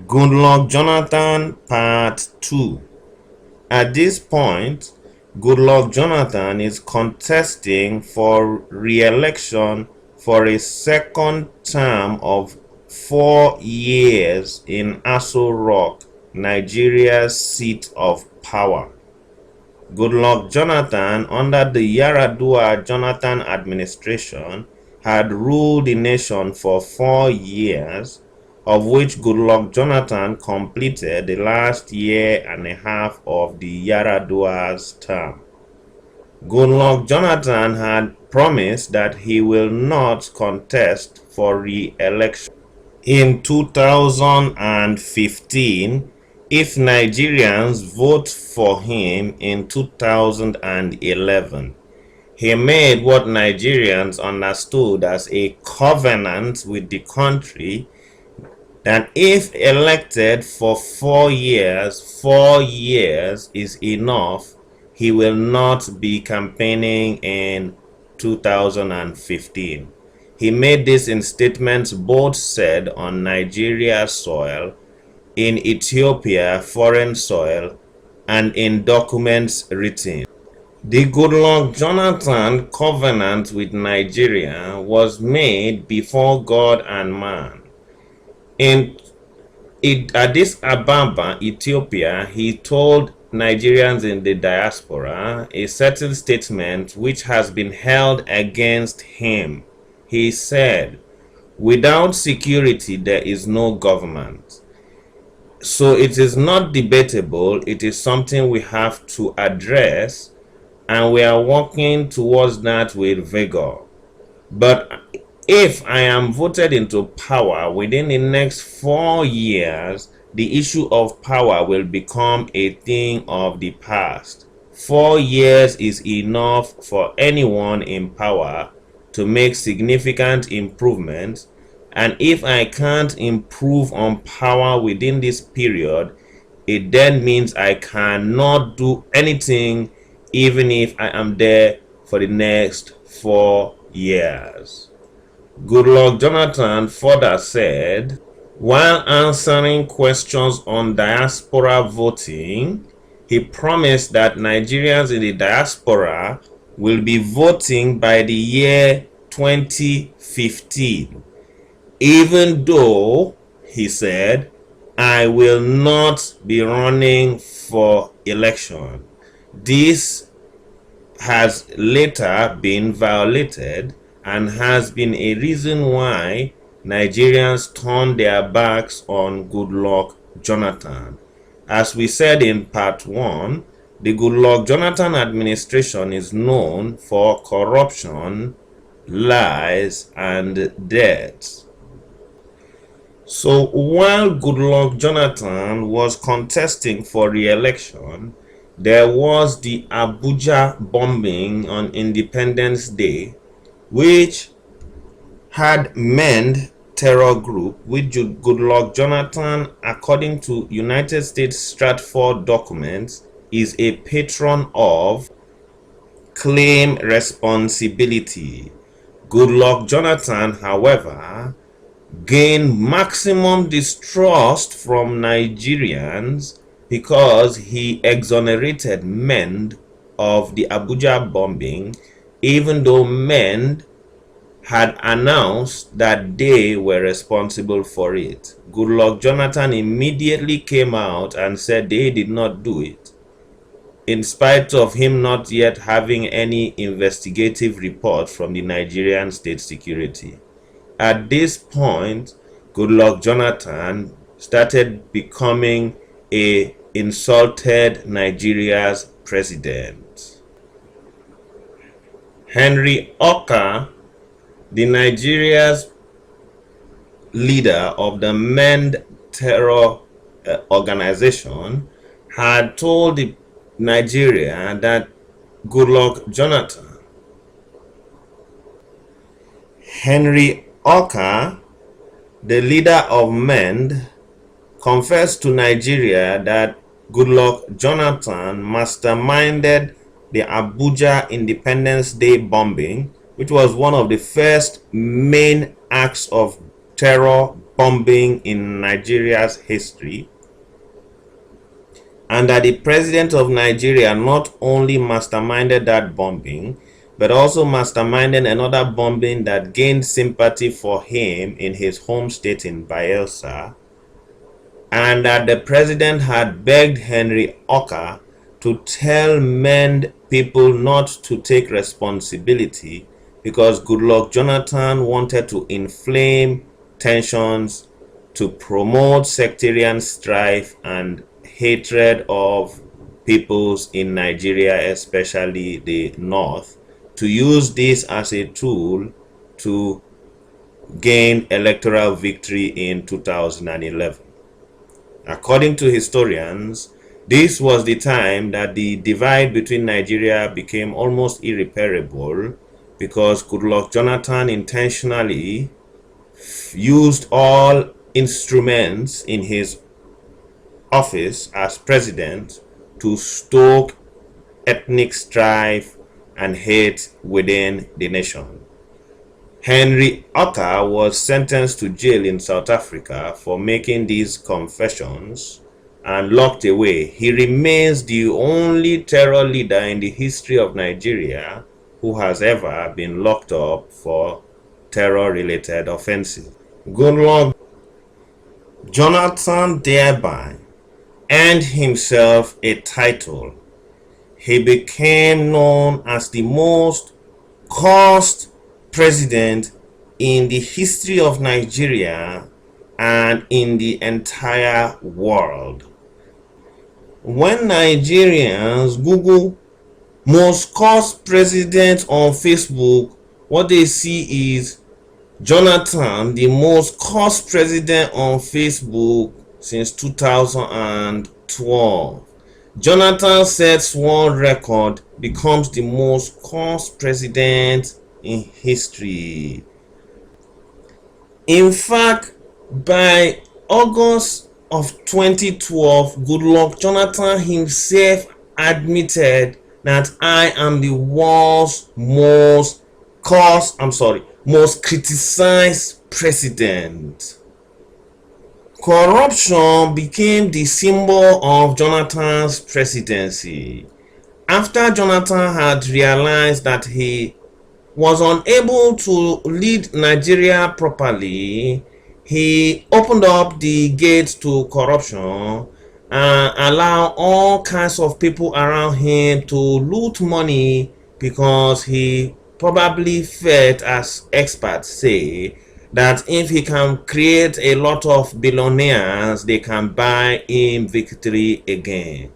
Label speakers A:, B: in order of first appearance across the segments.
A: Goodluck Jonathan Part 2. At this point, Goodluck Jonathan is contesting for re-election for a second term of 4 years in Aso Rock, Nigeria's seat of power. Goodluck Jonathan, under the Yaradua Jonathan administration, had ruled the nation for 4 years, of which Goodluck Jonathan completed the last year and a half of the Yaradua's term. Goodluck Jonathan had promised that he will not contest for re-election in 2015 if Nigerians vote for him in 2011. He made what Nigerians understood as a covenant with the country that if elected for 4 years, 4 years is enough, he will not be campaigning in 2015. He made this in statements both said on Nigeria's soil, in Ethiopia foreign soil, and in documents written. The Goodluck Jonathan covenant with Nigeria was made before God and man. In Addis Ababa, Ethiopia, he told Nigerians in the diaspora a certain statement which has been held against him. He said, "Without security, there is no government." So it is not debatable, it is something we have to address, and we are working towards that with vigor. But if I am voted into power within the next 4 years, the issue of power will become a thing of the past. 4 years is enough for anyone in power to make significant improvements, and if I can't improve on power within this period, it then means I cannot do anything even if I am there for the next 4 years. Goodluck Jonathan further said, while answering questions on diaspora voting, he promised that Nigerians in the diaspora will be voting by the year 2015. Even though, he said, I will not be running for election. This has later been violated and has been a reason why Nigerians turned their backs on Goodluck Jonathan. As we said in part 1, the Goodluck Jonathan administration is known for corruption, lies, and debt. So while Goodluck Jonathan was contesting for re-election, there was the Abuja bombing on Independence Day, which had manned terror group which Goodluck Jonathan, according to United States Stratford documents, is a patron of, claim responsibility. Goodluck Jonathan, however, gained maximum distrust from Nigerians because he exonerated MEND of the Abuja bombing, even though MEND had announced that they were responsible for it. Goodluck Jonathan immediately came out and said they did not do it, in spite of him not yet having any investigative report from the Nigerian state security. At this point, Goodluck Jonathan started becoming a insulted Nigeria's president. Henry Oka, the Nigeria's leader of the MEND terror organization, had told Nigeria that Goodluck Jonathan, Henry Oka, the leader of MEND, confessed to Nigeria that Goodluck Jonathan masterminded the Abuja Independence Day bombing, which was one of the first main acts of terror bombing in Nigeria's history, and that the president of Nigeria not only masterminded that bombing, but also masterminded another bombing that gained sympathy for him in his home state in Bayelsa, and that the president had begged Henry Oka to tell mend people not to take responsibility because Goodluck Jonathan wanted to inflame tensions to promote sectarian strife and hatred of peoples in Nigeria, especially the North, to use this as a tool to gain electoral victory in 2011. According to historians, this was the time that the divide between Nigeria became almost irreparable because Goodluck Jonathan intentionally used all instruments in his office as president to stoke ethnic strife and hate within the nation. Henry Oka was sentenced to jail in South Africa for making these confessions and locked away. He remains the only terror leader in the history of Nigeria who has ever been locked up for terror-related offenses. Goodluck Jonathan thereby earned himself a title. He became known as the most cursed president in the history of Nigeria and in the entire world. When Nigerians Google most cursed president on Facebook, what they see is Jonathan, the most cursed president on Facebook since 2012. Jonathan sets world record, becomes the most cursed president in history. In fact, by August of 2012, Goodluck Jonathan himself admitted that I am the world's most criticized president. Corruption became the symbol of Jonathan's presidency. After Jonathan had realized that he was unable to lead Nigeria properly, he opened up the gates to corruption and allowed all kinds of people around him to loot money because he probably felt, as experts say, that if he can create a lot of billionaires, they can buy him victory again.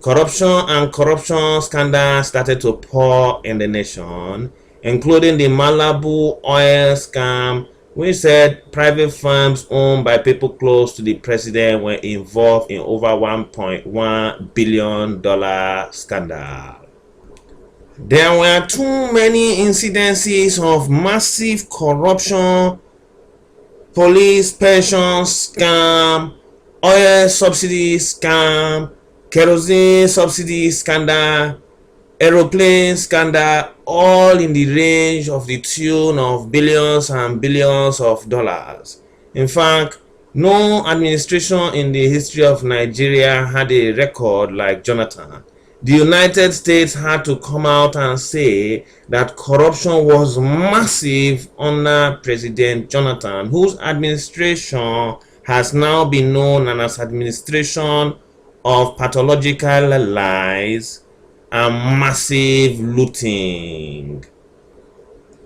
A: Corruption and corruption scandals started to pour in the nation, including the Malibu oil scam, which said private firms owned by people close to the president were involved in over $1.1 billion scandal. There were too many incidences of massive corruption, police pension scam, oil subsidy scam, kerosene subsidy scandal, aeroplane scandal, all in the range of the tune of billions and billions of dollars. In fact, no administration in the history of Nigeria had a record like Jonathan. The United States had to come out and say that corruption was massive under President Jonathan, whose administration has now been known as administration of pathological lies and massive looting.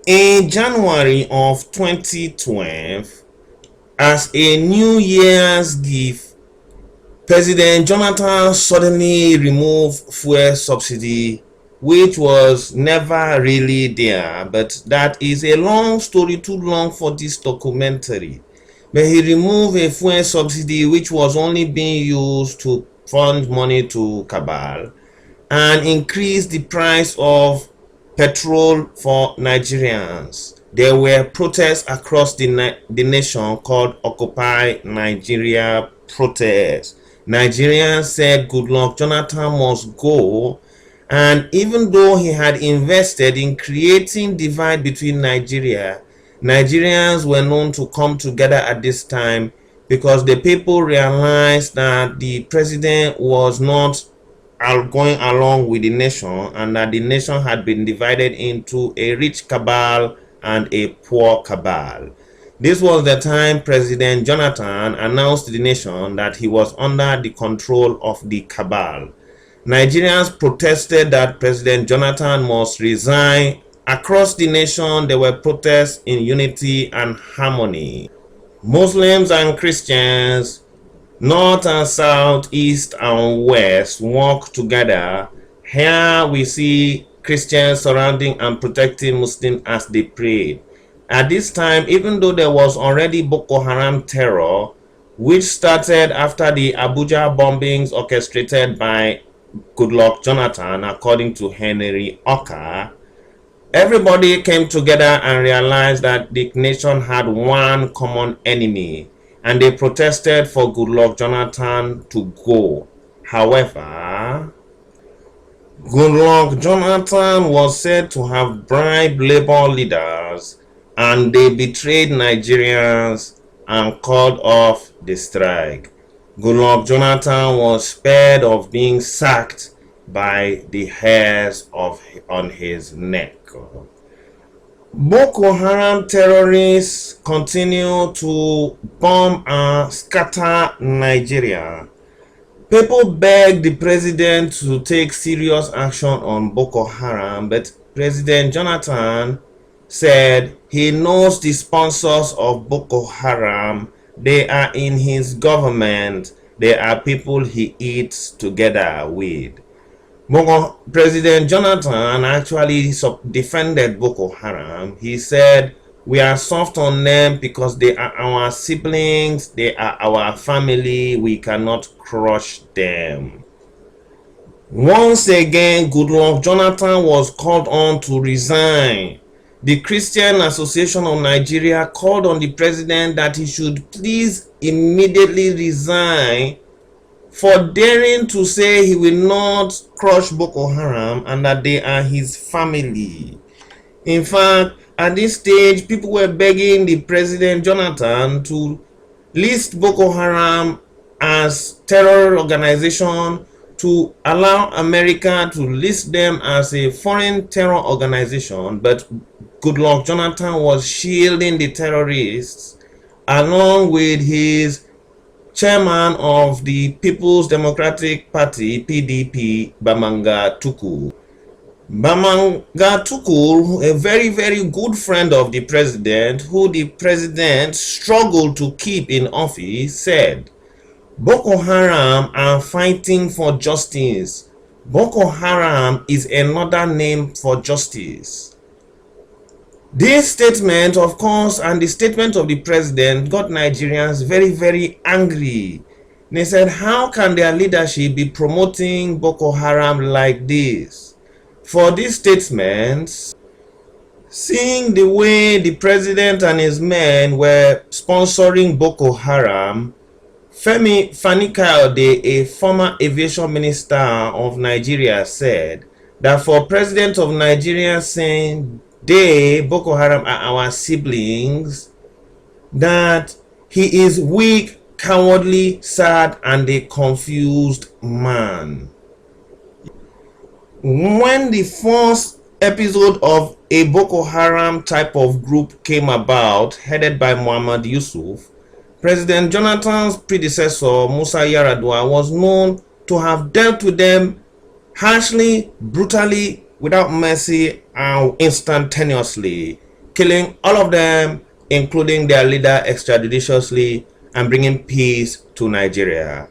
A: In January of 2012, as a New Year's gift, President Jonathan suddenly removed fuel subsidy, which was never really there, but that is a long story, too long for this documentary. But he removed a fuel subsidy which was only being used to fund money to cabal and increased the price of petrol for Nigerians. There were protests across the nation called Occupy Nigeria protests. Nigerians said Goodluck Jonathan must go, and even though he had invested in creating divide between Nigeria, Nigerians were known to come together at this time because the people realized that the president was not going along with the nation, and that the nation had been divided into a rich cabal and a poor cabal. This was the time President Jonathan announced to the nation that he was under the control of the cabal. Nigerians protested that President Jonathan must resign. Across the nation, there were protests in unity and harmony. Muslims and Christians, North and South, East and West work together. Here we see Christians surrounding and protecting Muslims as they prayed. At this time, even though there was already Boko Haram terror, which started after the Abuja bombings orchestrated by Goodluck Jonathan, according to Henry Oka, everybody came together and realized that the nation had one common enemy, and they protested for Goodluck Jonathan to go. However, Goodluck Jonathan was said to have bribed labor leaders, and they betrayed Nigerians and called off the strike. Goodluck Jonathan was spared of being sacked by the hairs on his neck. Boko Haram terrorists continue to bomb and scatter Nigeria. People begged the president to take serious action on Boko Haram, but President Jonathan said he knows the sponsors of Boko Haram. They are in his government. They are people he eats together with. President Jonathan actually defended Boko Haram. He said, "We are soft on them because they are our siblings, they are our family, we cannot crush them." Once again, Goodluck Jonathan was called on to resign. The Christian Association of Nigeria called on the president that he should please immediately resign for daring to say he will not crush Boko Haram and that they are his family. In fact, at this stage, people were begging the President Jonathan to list Boko Haram as terror organization, to allow America to list them as a foreign terror organization, but Goodluck Jonathan was shielding the terrorists along with his chairman of the People's Democratic Party, PDP, Bamanga Tukur. Bamanga Tukur, a very, very good friend of the president, who the president struggled to keep in office, said, "Boko Haram are fighting for justice. Boko Haram is another name for justice." This statement, of course, and the statement of the president got Nigerians very, very angry. They said, how can their leadership be promoting Boko Haram like this? For these statements, seeing the way the president and his men were sponsoring Boko Haram, Femi Fani-Kayode, a former aviation minister of Nigeria, said that for president of Nigeria saying they, Boko Haram, are our siblings, that he is weak, cowardly, sad, and a confused man. When the first episode of a Boko Haram type of group came about, headed by Muhammad Yusuf, President Jonathan's predecessor, Musa Yar'Adua, was known to have dealt with them harshly, brutally, without mercy, and instantaneously, killing all of them, including their leader, extrajudiciously, and bringing peace to Nigeria.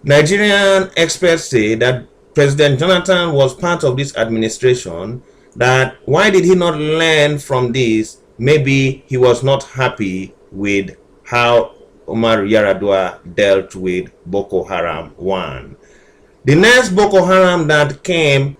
A: Nigerian experts say that President Jonathan was part of this administration, that why did he not learn from this? Maybe he was not happy with how Umar Yar'Adua dealt with Boko Haram 1. The next Boko Haram that came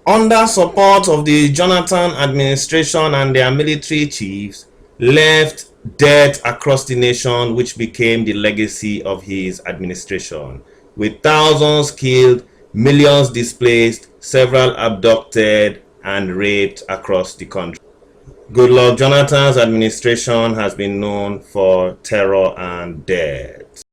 A: under support of the Jonathan administration and their military chiefs left death across the nation, which became the legacy of his administration, with thousands killed, millions displaced, several abducted and raped across the country. Goodluck Jonathan's administration has been known for terror and death.